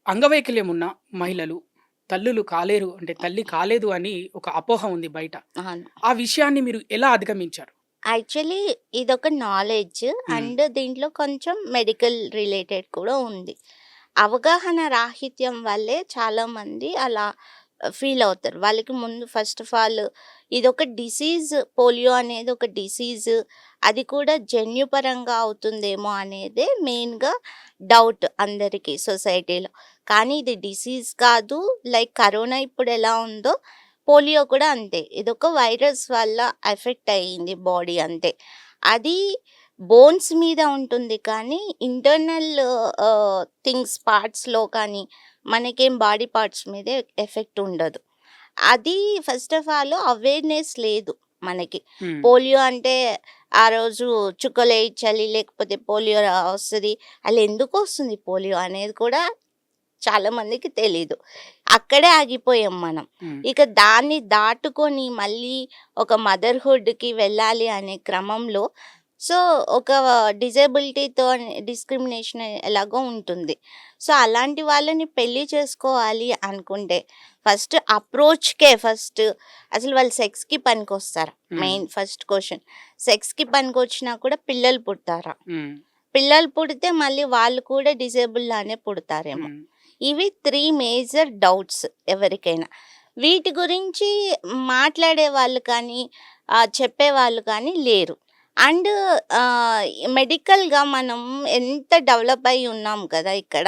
అంగవైకల్యం ఉన్న మహిళలు తల్లులు కాలేరు అంటే తల్లి కాలేదు అని ఒక అపోహ ఉంది బయట. అవును. ఆ విషయాన్ని మీరు ఎలా అధిగమించారు? యాక్చువల్లీ ఇదొక నాలెడ్జ్ హ్మ్. అండ్ దీంట్లో కొంచెం మెడికల్ రిలేటెడ్ కూడా ఉంది. అవగాహన రాహిత్యం వల్లే చాలామంది అలా ఫీల్ అవుతారు. వాళ్ళకి ముందు ఫస్ట్ ఆఫ్ ఆల్ ఇదొక డిసీజ్, పోలియో అనేది ఒక డిసీజ్. అది కూడా జన్యుపరంగా అవుతుందేమో అనేదే మెయిన్‌గా డౌట్ అందరికీ సొసైటీలో. కానీ ఇది డిసీజ్ కాదు. లైక్ కరోనా ఇప్పుడు ఎలా ఉందో పోలియో కూడా అంతే. ఇదొక వైరస్ వల్ల ఎఫెక్ట్ అయ్యింది బాడీ అంతే. అది బోన్స్ మీద ఉంటుంది కానీ ఇంటర్నల్ థింగ్స్ పార్ట్స్‌లో కానీ మనకేం బాడీ పార్ట్స్ మీద ఎఫెక్ట్ ఉండదు. అది ఫస్ట్ ఆఫ్ ఆల్ అవేర్‌నెస్ లేదు మనకి. హ్మ్. పోలియో అంటే ఆ రోజు చుక్కలేయించాలి లేకపోతే పోలియో వస్తది. అలా ఎందుకొస్తుంది పోలియో అనేది కూడా చాలా మందికి తెలీదు. అక్కడే ఆగిపోయాం మనం. హ్మ్. ఇక దాన్ని దాటుకొని మళ్ళీ ఒక మదర్‌హుడ్‌కి వెళ్ళాలి అనే క్రమంలో సో, ఒక డిజేబిలిటీతో డిస్క్రిమినేషన్ ఎలాగో ఉంటుంది. సో, అలాంటి వాళ్ళని పెళ్లి చేసుకోవాలి అనుకుంటే ఫస్ట్ అసలు వాళ్ళు సెక్స్‌కి పనికొస్తారా? హ్మ్. Main first question. సెక్స్‌కి పనికొచ్చినా కూడా పిల్లలు పుడతారా? హ్మ్. పిల్లలు పుడితే మళ్ళీ వాళ్ళు కూడా డిజేబుల్ లానే పుడతారేమో. హ్మ్. ఇవి 3 మేజర్ డౌట్స్ ఎవరికైనా. వీటి గురించి మాట్లాడే వాళ్ళు కానీ, చెప్పేవాళ్ళు కానీ లేరు. అండ్ మెడికల్‌గా మనం ఎంత డెవలప్ అయ్యి ఉన్నాం కదా ఇక్కడ.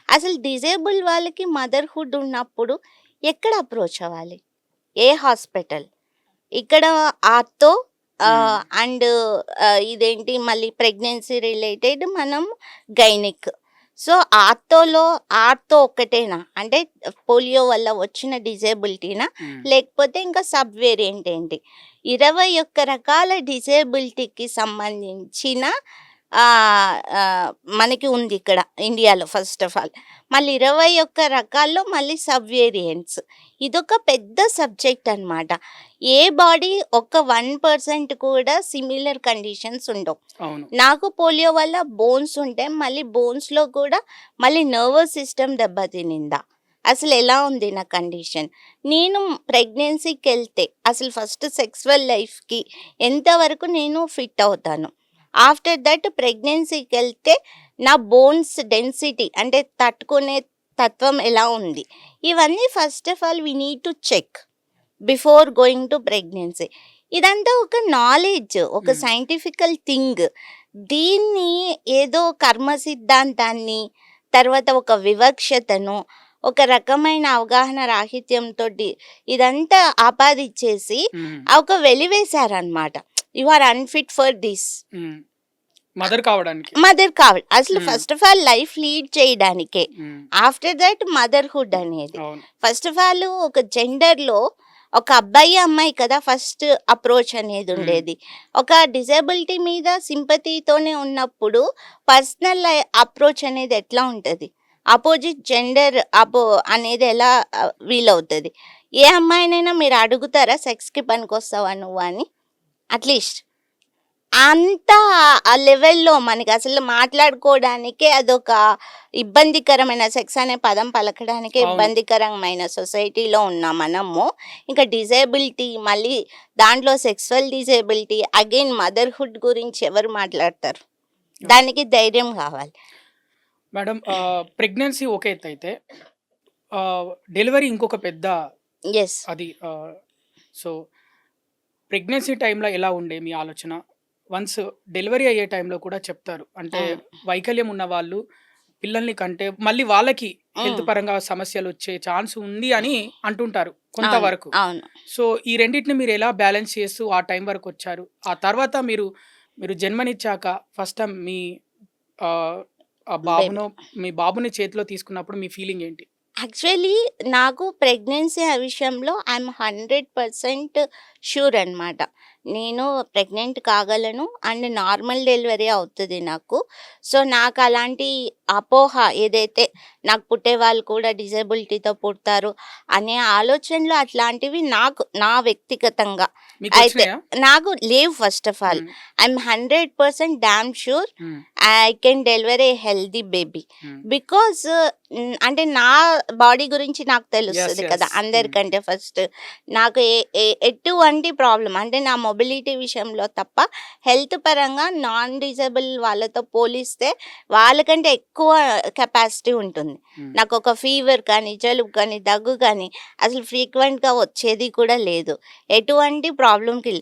అసలు డిజేబుల్ వాళ్ళకి మదర్‌హుడ్ ఉన్నప్పుడు ఎక్కడ అప్రోచ్ అవ్వాలి? ఏ హాస్పిటల్? ఇక్కడ ఆర్థో హ్మ్. అండ్ ఇదేంటి మళ్ళీ ప్రెగ్నెన్సీ రిలేటెడ్ మనం గైనిక్. సో, ఆర్థో ఒక్కటేనా? అంటే పోలియో వల్ల వచ్చిన డిజేబిలిటీనా? హ్మ్. లేకపోతే ఇంకా సబ్ వేరియంట్ ఏంటి? 21 రకాల డిజేబిలిటీకి సంబంధించిన మనకి ఉంది ఇక్కడ ఇండియాలో ఫస్ట్ ఆఫ్ ఆల్. మళ్ళీ 21 రకాల్లో మళ్ళీ సబ్ వేరియంట్స్. ఇదొక పెద్ద సబ్జెక్ట్ అనమాట. ఏ బాడీ ఒక 1% కూడా సిమిలర్ కండిషన్స్ ఉండవు. అవును. నాకు పోలియో వల్ల బోన్స్ ఉంటాయి. మళ్ళీ బోన్స్‌లో కూడా మళ్ళీ నర్వస్ సిస్టమ్ దెబ్బతినిందా? అసలు ఎలా ఉంది నా కండిషన్? నేను ప్రెగ్నెన్సీకెళ్తే అసలు ఫస్ట్ సెక్సువల్ లైఫ్‌కి ఎంతవరకు నేను ఫిట్ అవుతాను? ఆఫ్టర్ దట్ ప్రెగ్నెన్సీకెళ్తే నా బోన్స్ డెన్సిటీ అంటే తట్టుకునే తత్వం ఎలా ఉంది? ఇవన్నీ first of all we need to check before going to pregnancy. ఇదంతా ఒక నాలెడ్జ్, ఒక హ్మ్. Scientifical thing. దీన్ని ఏదో కర్మ సిద్ధాంతాన్ని, తర్వాత ఒక వివక్షతను, ఒక రకమైన అవగాహన రాహిత్యంతోటి ఇదంతా ఆపాదిచ్చేసి హ్మ్. ఒక వెలివేశారనమాట. You are unfit for this. హ్మ్. మదర్ కావడానికి. మదర్ కావాలి. అసలు హ్మ్. First of all life lead చేయడానికే. హ్మ్. ఆఫ్టర్ దట్ మదర్‌హుడ్ అనేది. అవును. ఫస్ట్ ఆఫ్ ఆల్ ఒక జెండర్‌లో ఒక అబ్బాయి, అమ్మాయి కదా ఫస్ట్ అప్రోచ్ అనేది హ్మ్. ఉండేది. ఒక డిజేబిలిటీ మీద సింపతితోనే ఉన్నప్పుడు పర్సనల్ అప్రోచ్ అనేది ఎట్లా ఉంటది? అపోజిట్ జెండర్ అనేది ఎలా వీలవుతది? ఏ అమ్మాయినైనా మీరు అడుగుతారా సెక్స్‌కి పనికొస్తావా నువ్వు అని? అట్‌లీస్ట్. అంత ఆ లెవెల్‌లో మనకసలు మాట్లాడుకోవడానికే అదొక ఇబ్బందికరమైన సెక్స్ అనే పదం పలకడానికే అవును. ఇబ్బందికరమైన సొసైటీలో ఉన్న మనము, ఇంకా డిజేబిలిటీ మళ్ళీ దాంట్లో సెక్సువల్ డిజేబిలిటీ అగైన్ మదర్‌హుడ్ గురించి ఎవరు మాట్లాడతారు? ఓకే. దానికి ధైర్యం కావాలి. మేడం ప్రెగ్నెన్సీ ఒక ఎత్తైతే డెలివరీ ఇంకొక పెద్ద యెస్. అది సో ప్రెగ్నెన్సీ టైమ్‌లో ఎలా ఉండే మీ ఆలోచన? వన్స్ డెలివరీ అయ్యే టైంలో కూడా చెప్తారు. అంటే అవును. వైకల్యం ఉన్నవాళ్ళు పిల్లల్ని కంటే మళ్ళీ వాళ్ళకి హెల్త్ హ్మ్. పరంగా సమస్యలొచ్చే ఛాన్స్ ఉంది అని అంటుంటారు అవును. కొంతవరకు. అవును. సో, ఈ రెండిటిని మీరు ఎలా బ్యాలెన్స్ చేస్తూ ఆ టైం వరకొచ్చారు? ఆ తర్వాత మీరు, మీరు జన్మనిచ్చాక ఫస్ట్ టైమ్ మీ ఆహ్, ఆ బేబీ. బాబునో మీ బాబుని చేతిలో తీసుకున్నప్పుడు మీ ఫీలింగ్ ఏంటి? యాక్చువల్లీ నాకు ప్రెగ్నెన్సీ విషయంలో ఐఎమ్ 100% ష్యూర్ అనమాట. నేను ప్రెగ్నెంట్ కాగలను అండ్ నార్మల్ డెలివరీ అవుతుంది నాకు. సో, నాకు అలాంటి అపోహ ఏదైతే నాకు పుట్టే వాళ్ళు కూడా డిజేబిలిటీతో పుడతారు అనే ఆలోచనలు అట్లాంటివి నా వ్యక్తిగతంగా అయితే మీకొచ్చినాయా? నాకు లేవు. ఫస్ట్ ఆఫ్ ఆల్ హ్మ్. ఐఎమ్ 100% డామ్ ష్యూర్ హ్మ్. I can deliver a healthy baby. హ్మ్. బికాజ్ అంటే నా బాడీ గురించి నాకు యెస్. తెలుస్తది కదా! యెస్. హ్మ్. అందరికంటే ఫస్ట్. నాకు ఎటువంటి ప్రాబ్లమ్ అంటే నా మొబిలిటీ విషయంలో తప్ప హెల్త్ పరంగా నాన్ డిజేబుల్ వాళ్ళతో పోలిస్తే వాళ్ళకంటే ఎక్కువ కెపాసిటీ ఉంటుంది. హ్మ్. నాకొక ఫీవర్ కానీ, జలుబు కానీ, దగ్గు కానీ అసలు ఫ్రీక్వెంట్‌గా వచ్చేది కూడా లేదు. ఎటువంటి ప్రాబ్లమ్‌కి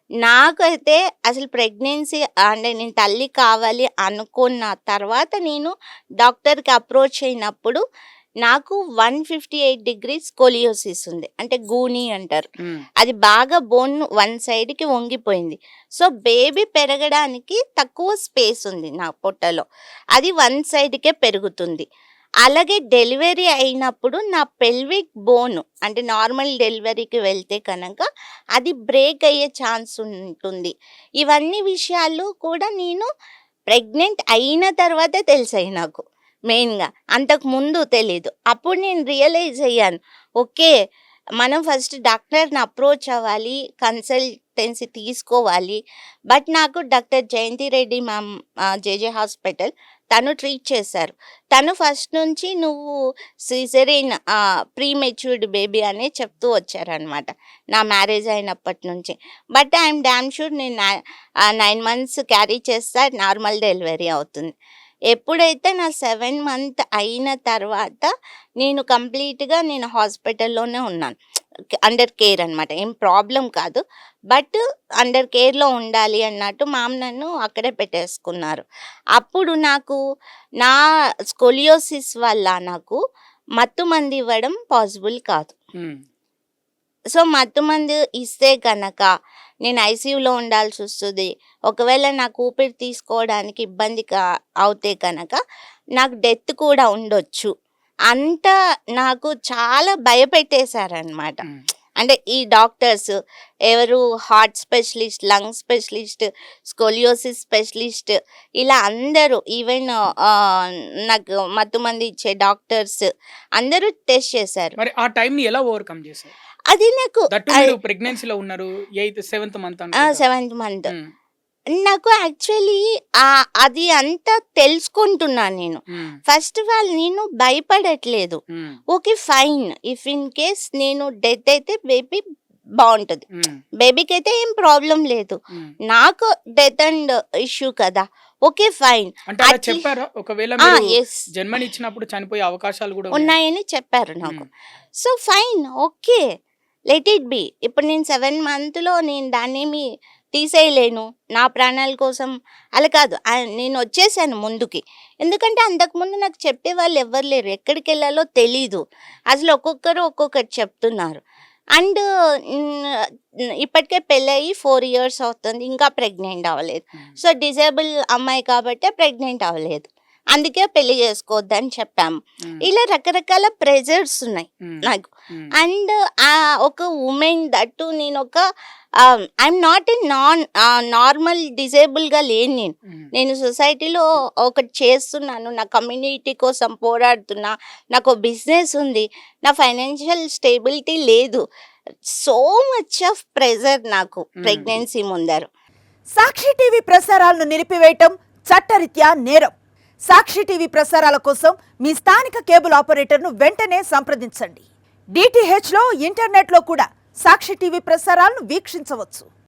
నాకైతే అసలు ప్రెగ్నెన్సీ అంటే నేను తల్లి కావాలి అనుకున్న తర్వాత నేను డాక్టర్‌కి అప్రోచ్ అయినప్పుడు నాకు 158 డిగ్రీస్ స్కోలియోసిస్ ఉంది. అంటే గూని అంటారు. హ్మ్. అది బాగా బోన్ వన్ సైడ్‌కి వంగిపోయింది. సో, బేబీ పెరగడానికి తక్కువ స్పేస్ ఉంది నా పొట్టలో. అది వన్ సైడ్‌కే పెరుగుతుంది. అలాగే డెలివరీ అయినప్పుడు నా పెల్విక్ బోన్ అంటే నార్మల్ డెలివరీకి వెళ్తే కనుక అది బ్రేక్ అయ్యే ఛాన్స్ ఉంటుంది. ఇవన్నీ విషయాలు కూడా నేను ప్రెగ్నెంట్ అయిన తర్వాతే తెలిసాయి నాకు మెయిన్‌గా. అంతకుముందు తెలీదు. అప్పుడు నేను రియలైజ్ అయ్యాను. ఓకే. మనం ఫస్ట్ డాక్టర్‌ని అప్రోచ్ అవ్వాలి. కన్సల్టెన్సీ తీసుకోవాలి. బట్ నాకు డాక్టర్ జయంతి రెడ్డి మ్యామ్ జేజే హాస్పిటల్ తను ట్రీట్ చేశారు. తను ఫస్ట్ నుంచి నువ్వు సిజేరియన్ ప్రీమెచ్యూర్డ్ బేబీ అనే చెప్తూ వచ్చారనమాట. నా మ్యారేజ్ అయినప్పటి నుంచి. బట్ ఐయామ్ డామ్ ష్యూర్ నేను 9 మంత్స్ క్యారీ చేస్తా నార్మల్ డెలివరీ అవుతుంది. ఎప్పుడైతే నా 7 మంత్ అయిన తర్వాత నేను కంప్లీట్‌గా నేను హాస్పిటల్‌లోనే ఉన్నాను. అండర్ కేర్ అనమాట. ఏం ప్రాబ్లమ్ కాదు. బట్ అండర్ కేర్‌లో ఉండాలి అన్నట్టు మ్యామ్ నన్ను అక్కడే పెట్టేసుకున్నారు. అప్పుడు నాకు నా స్కోలియోసిస్ వల్ల నాకు మత్తుమందు ఇవ్వడం పాసిబుల్ కాదు. హ్మ్. సో, మత్తుమందు ఇస్తే గనక నేను ఐసీయూలో ఉండాల్సొస్తది. ఒకవేళ నాకు ఊపిరి తీసుకోవడానికి ఇబ్బంది అవుతే కనుక నాకు డెత్ కూడా ఉండొచ్చు. అంత నాకు చాలా భయపెట్టేశారనమాట. హ్మ్. అంటే ఈ డాక్టర్స్ ఎవరు heart specialist, lung specialist, scoliosis specialist ఇలా అందరూ ఈవెన్ నాకు మత్తుమందు ఇచ్చే డాక్టర్స్ అందరూ టెస్ట్ చేశారు. మరి ఆ టైంని ఎలా ఓవర్‌కమ్ చేశారు? అది నాకు దట్టు మీరు ప్రెగ్నెన్సీలో ఉన్నారు. 7th మంత్ అనుకుంటా. 7th month. హ్మ్. నాకు యాక్చువల్లీ అది అంతా తెలుసుకుంటున్నాను నేను. హ్మ్. ఫస్ట్ ఆఫ్ ఆల్ నేను భయపడట్లేదు. హ్మ్. Okay fine. If in case నేను డెత్ అయితే బేబీ బావుంటది. హ్మ్. బేబీకైతే ఏం ప్రాబ్లమ్ లేదు. హ్మ్. నాకు డెత్ అండ్ ఇష్యూ కదా! Okay fine. అంటే అలా అట్లీ చెప్పారా? ఒకవేళ మీరు యెస్. జన్మనిచ్చినప్పుడు చనిపోయే అవకాశాలు గూడా ఉన్నాయా? ఉన్నాయని చెప్పారు నాకు. హ్మ్. So, fine. Okay. Let it be. ఇప్పుడు నేను 7 మంత్‌లో నేను దాన్నేమి తీసేయలేను. నా ప్రాణాల కోసం అలా కాదు. నేనొచ్చేసాను ముందుకి. ఎందుకంటే అంతకుముందు నాకు చెప్పేవాళ్ళు ఎవ్వరు లేరు. ఎక్కడికెళ్ళాలో తెలీదు. అసలు ఒక్కొక్కరు ఒక్కొక్కటి చెప్తున్నారు. అండ్ ఇప్పటికే పెళ్ళయి 4 ఇయర్స్ అవుతుంది. ఇంకా ప్రెగ్నెంట్ అవ్వలేదు. హ్మ్. సో, డిజేబుల్ అమ్మాయి కాబట్టే ప్రెగ్నెంట్ అవ్వలేదు. అందుకే పెళ్లి చేసుకోవద్దని చెప్పాము. హ్మ్. ఇలా రకరకాల ప్రెజర్స్ ఉన్నాయి హ్మ్. నాకు. హ్మ్. అండ్ ఒక వుమెన్ దట్టు నేనొక ఐఎమ్ నాట్ ఎ నార్మల్ డిజేబుల్‌గా లేను నేను. హ్మ్. నేను సొసైటీలో ఒకటి చేస్తున్నాను. నా కమ్యూనిటీ కోసం పోరాడుతున్నా. నాకో బిజినెస్ ఉంది. నా ఫైనాన్షియల్ స్టేబిలిటీ లేదు. సో మచ్ ఆఫ్ ప్రెజర్ నాకు హ్మ్. ప్రెగ్నెన్సీ ముందర. సాక్షి టీవీ ప్రసారాలను నిలిపివేయటం చట్టరీత్యా నేరం. సాక్షి టీవీ ప్రసారాల కోసం మీ స్థానిక కేబుల్ ఆపరేటర్ను వెంటనే సంప్రదించండి. DTHలో ఇంటర్నెట్లో కూడా సాక్షి టీవీ ప్రసారాలను వీక్షించవచ్చు.